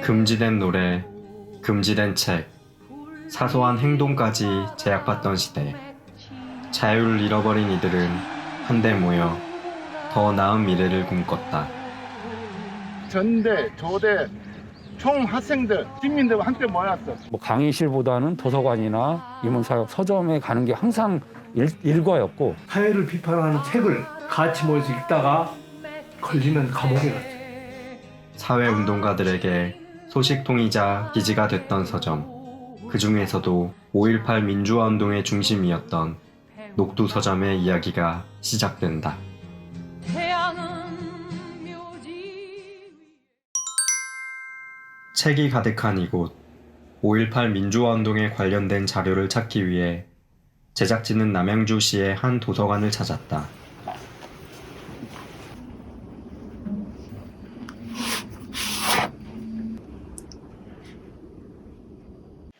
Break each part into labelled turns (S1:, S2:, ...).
S1: 금지된 노래, 금지된 책, 사소한 행동까지 제약받던 시대. 자유를 잃어버린 이들은 한데 모여 더 나은 미래를 꿈꿨다.
S2: 전대, 조대, 총 학생들, 시민들 함께 모였어.
S3: 뭐 강의실보다는 도서관이나 인문사역 서점에 가는 게 항상 일과였고,
S4: 사회를 비판하는 책을 같이 모여서 읽다가 걸리면 감옥에 갔어요.
S1: 사회운동가들에게 소식통이자 기지가 됐던 서점. 그 중에서도 5.18 민주화운동의 중심이었던 녹두서점의 이야기가 시작된다. 책이 가득한 이곳, 5.18 민주화운동에 관련된 자료를 찾기 위해 제작진은 남양주시의 한 도서관을 찾았다.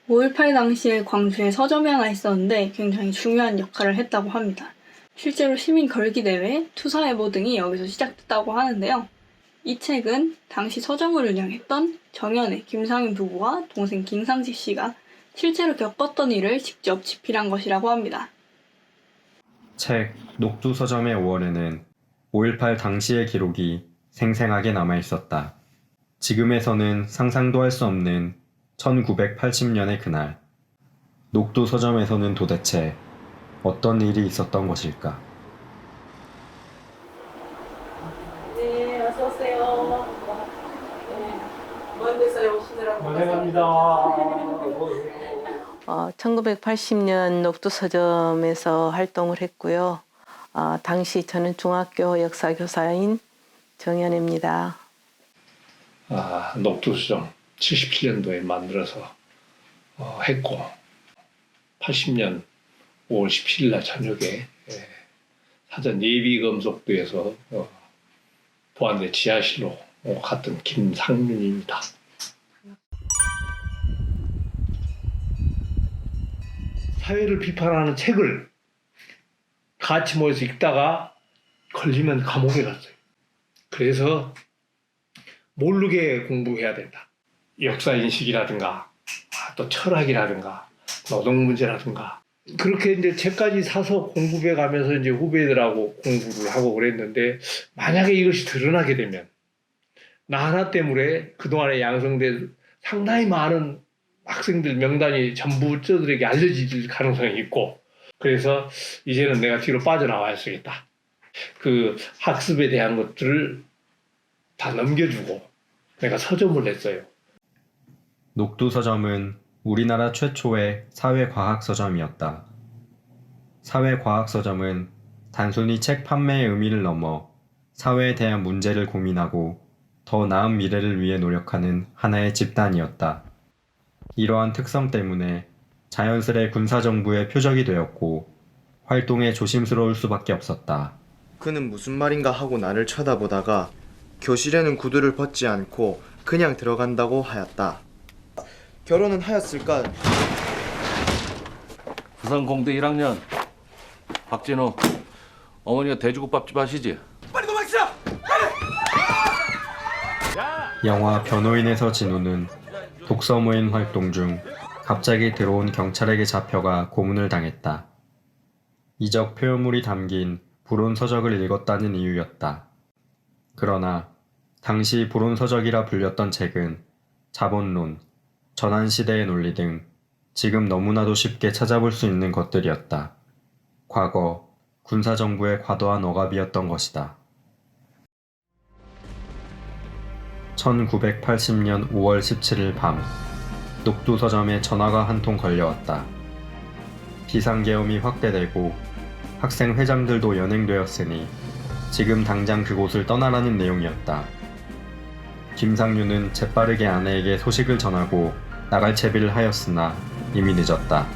S5: (5.18) 당시에 광주에 서점이 하나 있었는데 굉장히 중요한 역할을 했다고 합니다. 실제로 시민 걸기 대회, 투사해보 등이 여기서 시작됐다고 하는데요. 이 책은 당시 서점을 운영했던 정연의 김상윤 부부와 동생 김상식 씨가 실제로 겪었던 일을 직접 집필한 것이라고 합니다.
S1: 책 녹두서점의 5월에는 5.18 당시의 기록이 생생하게 남아있었다. 지금에서는 상상도 할 수 없는 1980년의 그날, 녹두서점에서는 도대체 어떤 일이 있었던 것일까?
S6: 네, 어서 오세요. 먼 데서 오시느라고
S4: 고생합니다.
S6: 1980년 녹두서점에서 활동을 했고요. 당시 저는 중학교 역사교사인 정연입니다.
S7: 녹두서점 77년도에 만들어서 했고 80년 5월 17일 날 저녁에 사전 예비검속도에서 보안대 지하실로 갔던 김상윤입니다.
S4: 사회를 비판하는 책을 같이 모여서 읽다가 걸리면 감옥에 갔어요. 그래서 모르게 공부해야 된다.
S7: 역사인식이라든가 또 철학이라든가 노동 문제라든가
S4: 그렇게 이제 책까지 사서 공부해 가면서 이제 후배들하고 공부를 하고 그랬는데, 만약에 이것이 드러나게 되면 나 하나 때문에 그동안에 양성된 상당히 많은 학생들 명단이 전부 저들에게 알려질 가능성이 있고, 그래서 이제는 내가 뒤로 빠져나와야 쓰겠다. 그 학습에 대한 것들을 다 넘겨주고 내가 서점을 냈어요.
S1: 녹두서점은 우리나라 최초의 사회과학서점이었다. 사회과학서점은 단순히 책 판매의 의미를 넘어 사회에 대한 문제를 고민하고 더 나은 미래를 위해 노력하는 하나의 집단이었다. 이러한 특성 때문에 자연스레 군사정부의 표적이 되었고 활동에 조심스러울 수밖에 없었다.
S8: 그는 무슨 말인가 하고 나를 쳐다보다가 교실에는 구두를 벗지 않고 그냥 들어간다고 하였다. 결혼은 하였을까?
S9: 부산 공대 1학년 박진호, 어머니가 돼지국밥집 하시지? 빨리 도망치자!
S1: 영화 변호인에서 진우는 독서 모임 활동 중 갑자기 들어온 경찰에게 잡혀가 고문을 당했다. 이적 표현물이 담긴 불온서적을 읽었다는 이유였다. 그러나 당시 불온서적이라 불렸던 책은 자본론, 전환시대의 논리 등 지금 너무나도 쉽게 찾아볼 수 있는 것들이었다. 과거 군사정부의 과도한 억압이었던 것이다. 1980년 5월 17일 밤, 녹두서점에 전화가 한 통 걸려왔다. 비상계엄이 확대되고 학생 회장들도 연행되었으니 지금 당장 그곳을 떠나라는 내용이었다. 김상윤은 재빠르게 아내에게 소식을 전하고 나갈 채비를 하였으나 이미 늦었다.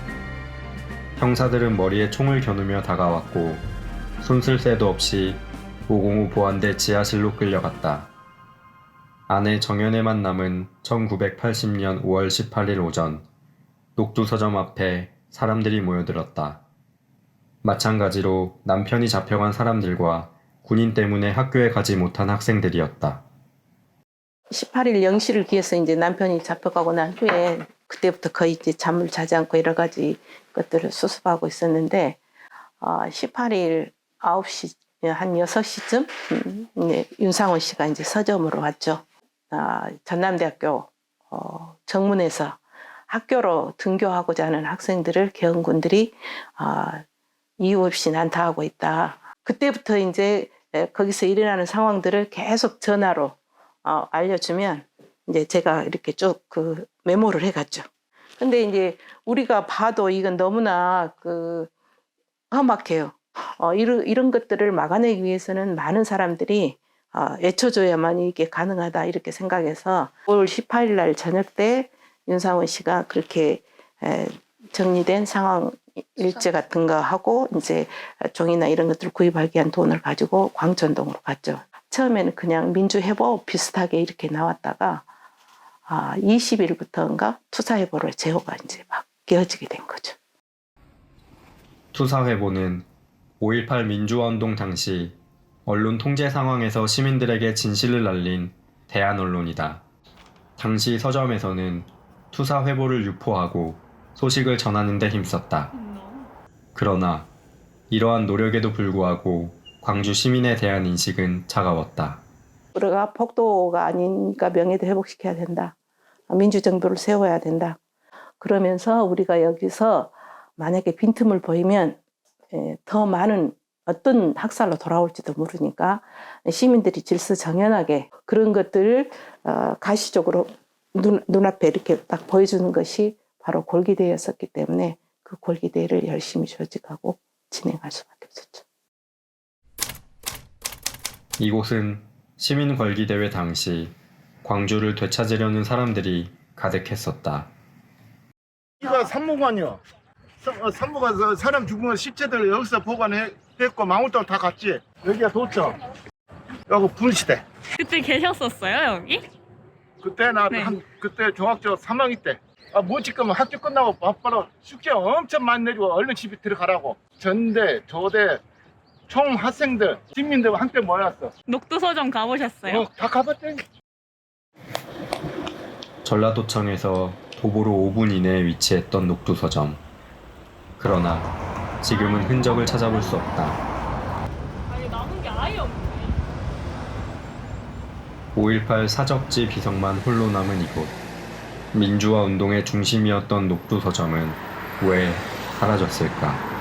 S1: 형사들은 머리에 총을 겨누며 다가왔고 손쓸 새도 없이 505 보안대 지하실로 끌려갔다. 아내 정연에만 남은 1980년 5월 18일 오전, 녹두서점 앞에 사람들이 모여들었다. 마찬가지로 남편이 잡혀간 사람들과 군인 때문에 학교에 가지 못한 학생들이었다.
S6: 18일 0시를 기해서 이제 남편이 잡혀가고 난 후에 그때부터 거의 이제 잠을 자지 않고 여러 가지 것들을 수습하고 있었는데 18일 9시 한 6시쯤 윤상원 씨가 이제 서점으로 왔죠. 전남대학교 정문에서 학교로 등교하고자 하는 학생들을 개헌군들이 이유 없이 난타하고 있다. 그때부터 이제 거기서 일어나는 상황들을 계속 전화로 알려주면 이제 제가 이렇게 쭉 그 메모를 해갔죠. 근데 이제 우리가 봐도 이건 너무나 험악해요. 이런 것들을 막아내기 위해서는 많은 사람들이 외쳐줘야만 이게 가능하다 이렇게 생각해서 5월 18일 날 저녁 때 윤상원 씨가 그렇게 정리된 상황 일제 같은 거 하고 이제 종이나 이런 것들을 구입하기 위한 돈을 가지고 광천동으로 갔죠. 처음에는 그냥 민주회보 비슷하게 이렇게 나왔다가 20일부터인가 투사회보로 제호가 이제 바뀌어지게 된 거죠.
S1: 투사회보는 5.18 민주화운동 당시 언론 통제 상황에서 시민들에게 진실을 알린 대한 언론이다. 당시 서점에서는 투사회보를 유포하고 소식을 전하는 데 힘썼다. 그러나 이러한 노력에도 불구하고 광주 시민에 대한 인식은 차가웠다.
S6: 우리가 폭도가 아닌가 명예도 회복시켜야 된다. 민주정부를 세워야 된다. 그러면서 우리가 여기서 만약에 빈틈을 보이면 더 많은 어떤 학살로 돌아올지도 모르니까 시민들이 질서정연하게 그런 것들을 가시적으로 눈앞에 이렇게 딱 보여주는 것이 바로 골기대였었기 때문에 그 골기대를 열심히 조직하고 진행할 수밖에 없었죠.
S1: 이곳은 시민궐기대회 당시 광주를 되찾으려는 사람들이 가득했었다.
S2: 여기가 산모관이요. 산모관 사람 죽은 거 시체들 여기서 보관했고 망울동 다 갔지. 여기가 도청. 여기 분시대.
S5: 그때 계셨었어요 여기?
S2: 그때 그때 중학교 3학년 때. 뭐 지금 학교 끝나고 바로 숙제 엄청 많이 내주고 얼른 집에 들어가라고. 전대, 조대, 총 학생들, 시민들 함께 모였어.
S5: 녹두서점 가보셨어요?
S2: 다 가봤대.
S1: 전라도청에서 도보로 5분 이내에 위치했던 녹두서점. 그러나 지금은 흔적을 찾아볼 수 없다.
S5: 아니 남은 게 아예 없네.
S1: 5.18 사적지 비석만 홀로 남은 이곳. 민주화 운동의 중심이었던 녹두서점은 왜 사라졌을까?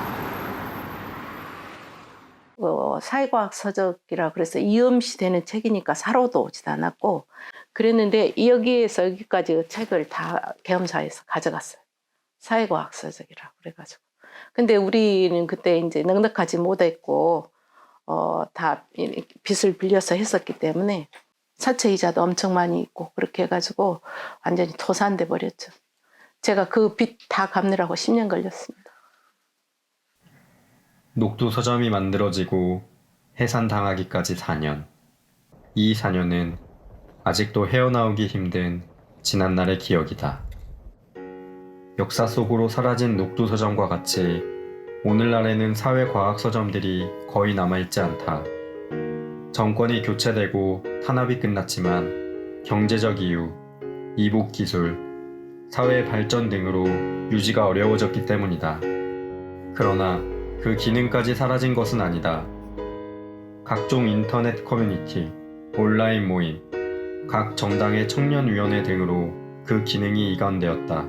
S6: 사회과학 서적이라 그래서 이음시되는 책이니까 사로도 오지도 않았고 그랬는데 여기에서 여기까지 책을 다 계엄사에서 가져갔어요. 사회과학 서적이라 그래가지고. 근데 우리는 그때 이제 넉넉하지 못했고 다 빚을 빌려서 했었기 때문에 사채 이자도 엄청 많이 있고 그렇게 해가지고 완전히 토산돼 버렸죠. 제가 그 빚 다 갚느라고 10년 걸렸습니다.
S1: 녹두서점이 만들어지고 해산당하기까지 4년. 이 4년은 아직도 헤어나오기 힘든 지난날의 기억이다. 역사 속으로 사라진 녹두서점과 같이 오늘날에는 사회과학서점들이 거의 남아있지 않다. 정권이 교체되고 탄압이 끝났지만 경제적 이유, 이북기술, 사회 발전 등으로 유지가 어려워졌기 때문이다. 그러나 그 기능까지 사라진 것은 아니다. 각종 인터넷 커뮤니티, 온라인 모임, 각 정당의 청년위원회 등으로 그 기능이 이관되었다.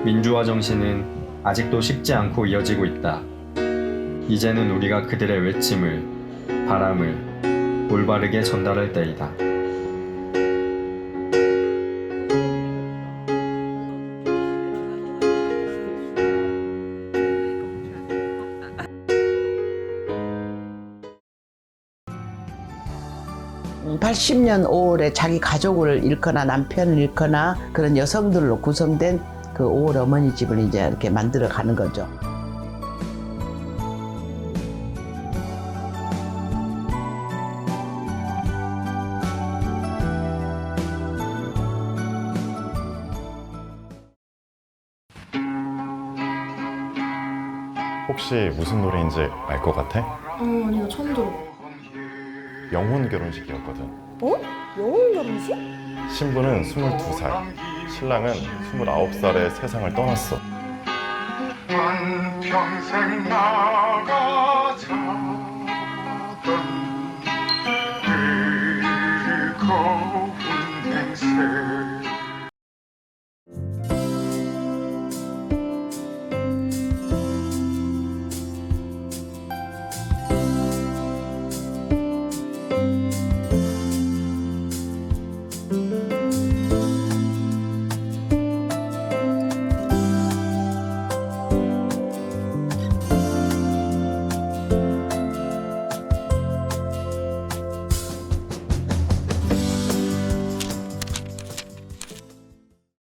S1: 민주화 정신은 아직도 식지 않고 이어지고 있다. 이제는 우리가 그들의 외침을, 바람을 올바르게 전달할 때이다.
S10: (80년) 5월에 자기 가족을 잃거나 남편을 잃거나 그런 여성들로 구성된 그 5월 어머니 집을 이제 이렇게 만들어 가는 거죠.
S11: 혹시 무슨 노래인지 알 것 같아?
S12: 아니 나 처음 들어봐.
S11: 영혼 결혼식이었거든.
S12: 어? 영혼 결혼식?
S11: 신부는 22살, 신랑은 29살에 세상을 떠났어.
S2: 한평생 나가자